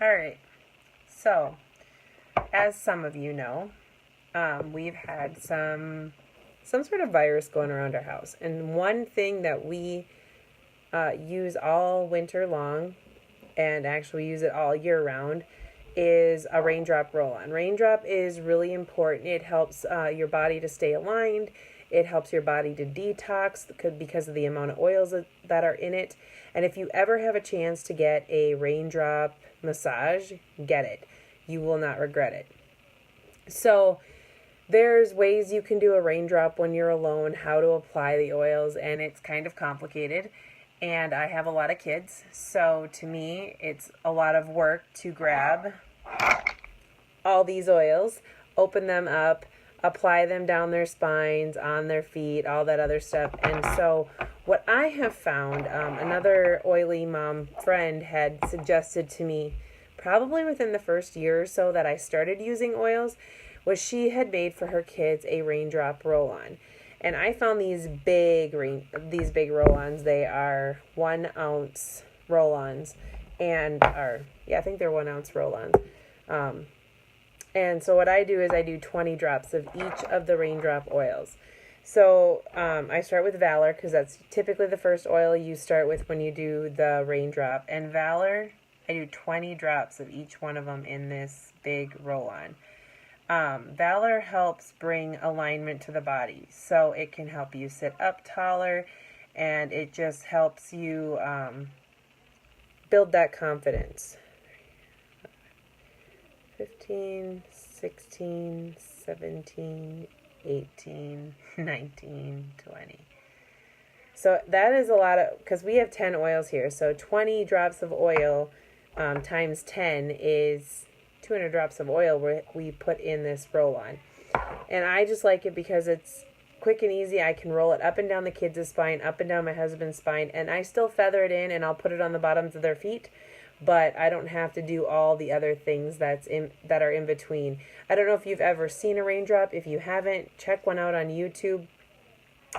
All right. So, as some of you know, we've had some sort of virus going around our house, and one thing that we use all winter long, and actually use it all year round, is a raindrop roll-on. Raindrop is really important. It helps your body to stay aligned. It helps your body to detox because of the amount of oils that are in it. And if you ever have a chance to get a raindrop massage, get it. You will not regret it. So there's ways you can do a raindrop when you're alone, how to apply the oils, and it's kind of complicated. And I have a lot of kids, so to me, it's a lot of work to grab all these oils, open them up, apply them down their spines, on their feet, all that other stuff. And so what I have found, another oily mom friend had suggested to me, probably within the first year or so that I started using oils, was she had made for her kids a raindrop roll-on. And I found these big roll-ons. They are 1 ounce roll-ons, and I think they're 1 ounce roll-ons. And so what I do is I do 20 drops of each of the raindrop oils. So I start with Valor because that's typically the first oil you start with when you do the raindrop. And Valor, I do 20 drops of each one of them in this big roll-on. Valor helps bring alignment to the body, so it can help you sit up taller, and it just helps you build that confidence. 15, 16, 17, 18, 19, 20. So that is a lot of, because we have 10 oils here, so 20 drops of oil times 10 is 200 drops of oil we put in this roll-on. And I just like it because it's quick and easy. I can roll it up and down the kids' spine, up and down my husband's spine, and I still feather it in, and I'll put it on the bottoms of their feet, but I don't have to do all the other things that are in between. I don't know if you've ever seen a raindrop. If you haven't, check one out on YouTube.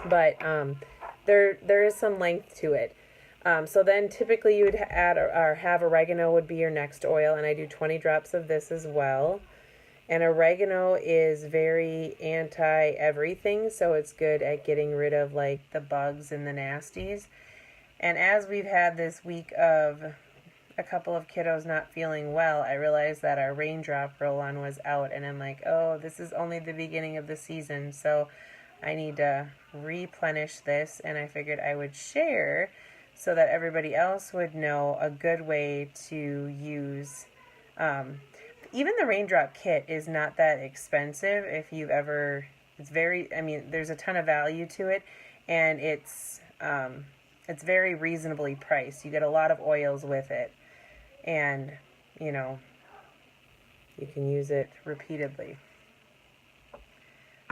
But there is some length to it. So then typically you would add or have oregano would be your next oil, and I do 20 drops of this as well. And oregano is very anti-everything, so it's good at getting rid of like the bugs and the nasties. And as we've had this week of a couple of kiddos not feeling well, I realized that our raindrop roll-on was out, and I'm like, oh, this is only the beginning of the season, so I need to replenish this, and I figured I would share so that everybody else would know a good way to use. Even the raindrop kit is not that expensive if you've ever, there's a ton of value to it, and it's very reasonably priced. You get a lot of oils with it, and, you can use it repeatedly.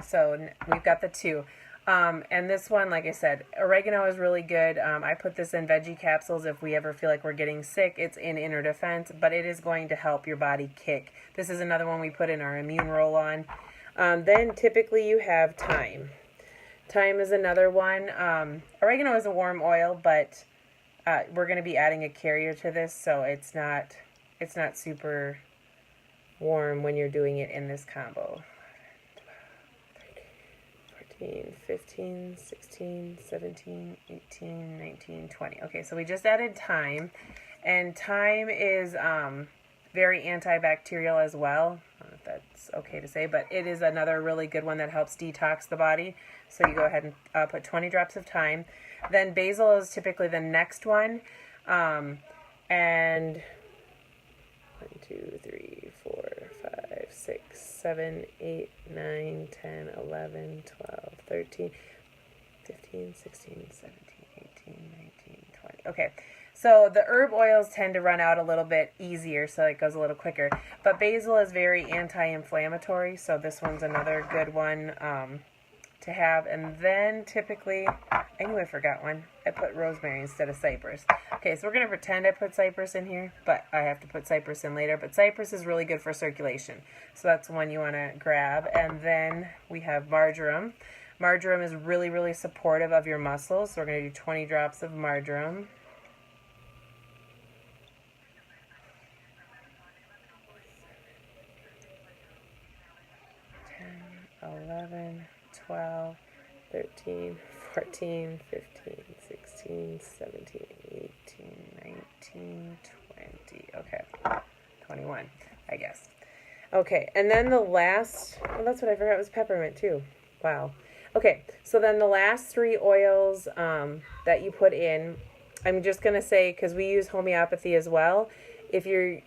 So we've got the 2. And this one, like I said, oregano is really good. I put this in veggie capsules if we ever feel like we're getting sick. It's in inner defense, but it is going to help your body kick. This is another one we put in our immune roll-on. Then typically you have thyme. Thyme is another one. Oregano is a warm oil, but we're going to be adding a carrier to this, so it's not super warm when you're doing it in this combo. 15, 16, 17, 18, 19, 20. Okay, so we just added thyme, and thyme is very antibacterial as well. I don't know if that's okay to say, but it is another really good one that helps detox the body. So you go ahead and put 20 drops of thyme. Then basil is typically the next one, and 1, 2, 3, 4, 5, 6, 7, 8, 9, 10, 11, 12, 13, 15, 16, 17, 18, 19, 20. Okay, so the herb oils tend to run out a little bit easier, so it goes a little quicker. But basil is very anti-inflammatory, so this one's another good one to have. And then typically, I knew I forgot one. I put rosemary instead of cypress. Okay, so we're going to pretend I put cypress in here, but I have to put cypress in later. But cypress is really good for circulation, so that's one you want to grab. And then we have marjoram. Marjoram is really, really supportive of your muscles, so we're going to do 20 drops of marjoram. 12, 13, 14, 15, 16, 17, 18, 19, 20. Okay, 21, I guess. Okay, and then the last, oh, that's what I forgot was peppermint too. Wow. Okay, so then the last three oils that you put in, I'm just going to say, because we use homeopathy as well, if you're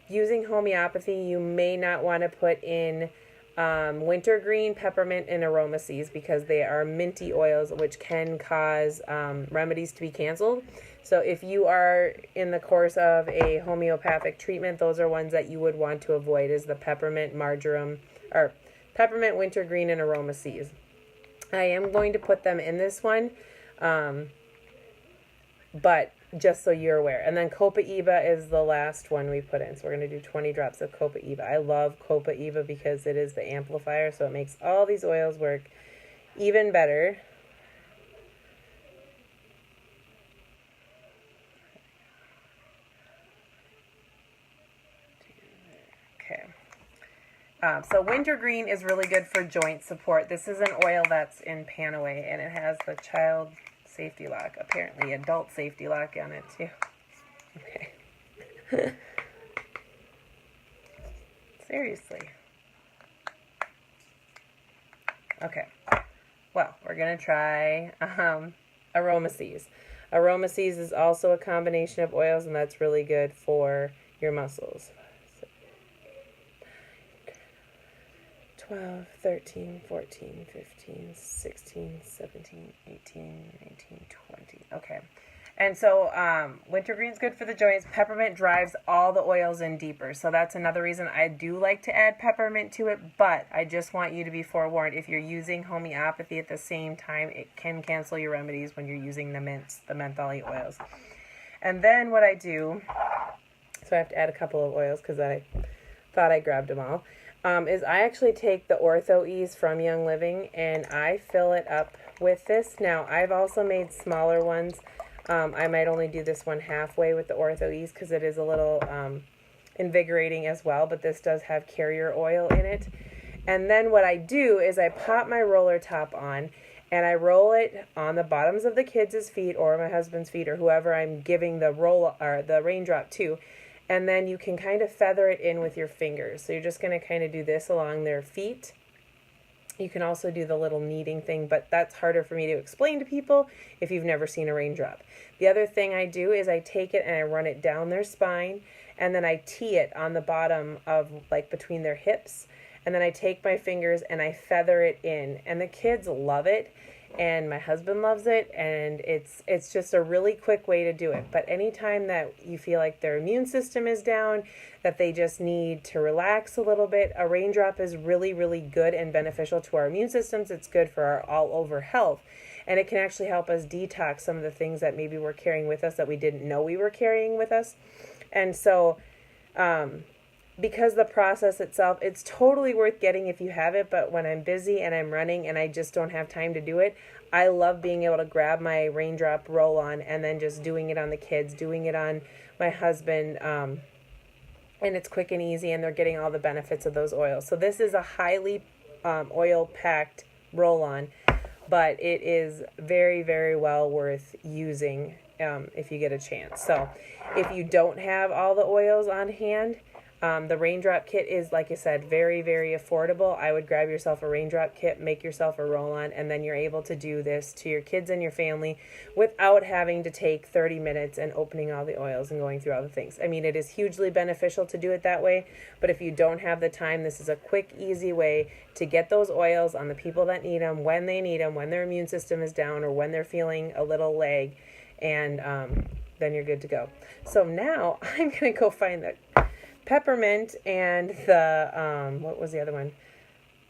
using homeopathy, you may not want to put in wintergreen, peppermint, and aroma seeds because they are minty oils, which can cause remedies to be canceled. So if you are in the course of a homeopathic treatment, those are ones that you would want to avoid, is the peppermint, marjoram, or peppermint, wintergreen, and aroma seeds. I am going to put them in this one, but just so you're aware. And then Copaiba is the last one we put in. So we're going to do 20 drops of Copaiba. I love Copaiba because it is the amplifier, so it makes all these oils work even better. Okay. So wintergreen is really good for joint support. This is an oil that's in Panaway, and it has the child safety lock, apparently adult safety lock on it too. Okay. Seriously. Okay. Well, we're going to try aroma seeds. Aroma seeds is also a combination of oils, and that's really good for your muscles. 12, 13, 14, 15, 16, 17, 18, 19, 20. Okay. And so wintergreen's good for the joints. Peppermint drives all the oils in deeper. So that's another reason I do like to add peppermint to it. But I just want you to be forewarned. If you're using homeopathy at the same time, it can cancel your remedies when you're using the mints, the mentholy oils. And then what I do, so I have to add a couple of oils because I thought I grabbed them all. Is I actually take the Ortho Ease from Young Living and I fill it up with this. Now, I've also made smaller ones. I might only do this one halfway with the Ortho Ease because it is a little invigorating as well, but this does have carrier oil in it. And then what I do is I pop my roller top on and I roll it on the bottoms of the kids' feet or my husband's feet or whoever I'm giving the roll or the raindrop to. And then you can kind of feather it in with your fingers. So you're just going to kind of do this along their feet. You can also do the little kneading thing, but that's harder for me to explain to people if you've never seen a raindrop. The other thing I do is I take it and I run it down their spine, and then I tee it on the bottom of, like, between their hips. And then I take my fingers and I feather it in. And the kids love it. And my husband loves it, and it's just a really quick way to do it. But anytime that you feel like their immune system is down, that they just need to relax a little bit, a raindrop is really, really good and beneficial to our immune systems. It's good for our all-over health, and it can actually help us detox some of the things that maybe we're carrying with us that we didn't know we were carrying with us. And so because the process itself, it's totally worth getting if you have it, but when I'm busy and I'm running and I just don't have time to do it, I love being able to grab my raindrop roll-on and then just doing it on the kids, doing it on my husband, and it's quick and easy, and they're getting all the benefits of those oils. So this is a highly oil-packed roll-on, but it is very, very well worth using if you get a chance. So if you don't have all the oils on hand, the raindrop kit is, like I said, very, very affordable. I would grab yourself a raindrop kit, make yourself a roll-on, and then you're able to do this to your kids and your family without having to take 30 minutes and opening all the oils and going through all the things. I mean, it is hugely beneficial to do it that way, but if you don't have the time, this is a quick, easy way to get those oils on the people that need them, when they need them, when their immune system is down or when they're feeling a little lag, and then you're good to go. So now I'm going to go find the peppermint and the, what was the other one?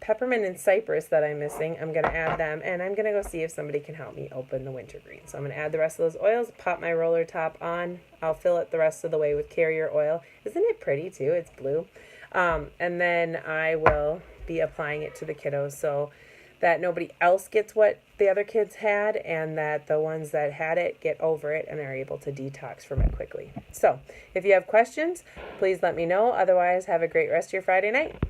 Peppermint and cypress that I'm missing. I'm going to add them, and I'm going to go see if somebody can help me open the wintergreen. So I'm going to add the rest of those oils, pop my roller top on. I'll fill it the rest of the way with carrier oil. Isn't it pretty too? It's blue. And then I will be applying it to the kiddos so that nobody else gets what the other kids had, and that the ones that had it get over it and are able to detox from it quickly. So if you have questions, please let me know. Otherwise, have a great rest of your Friday night.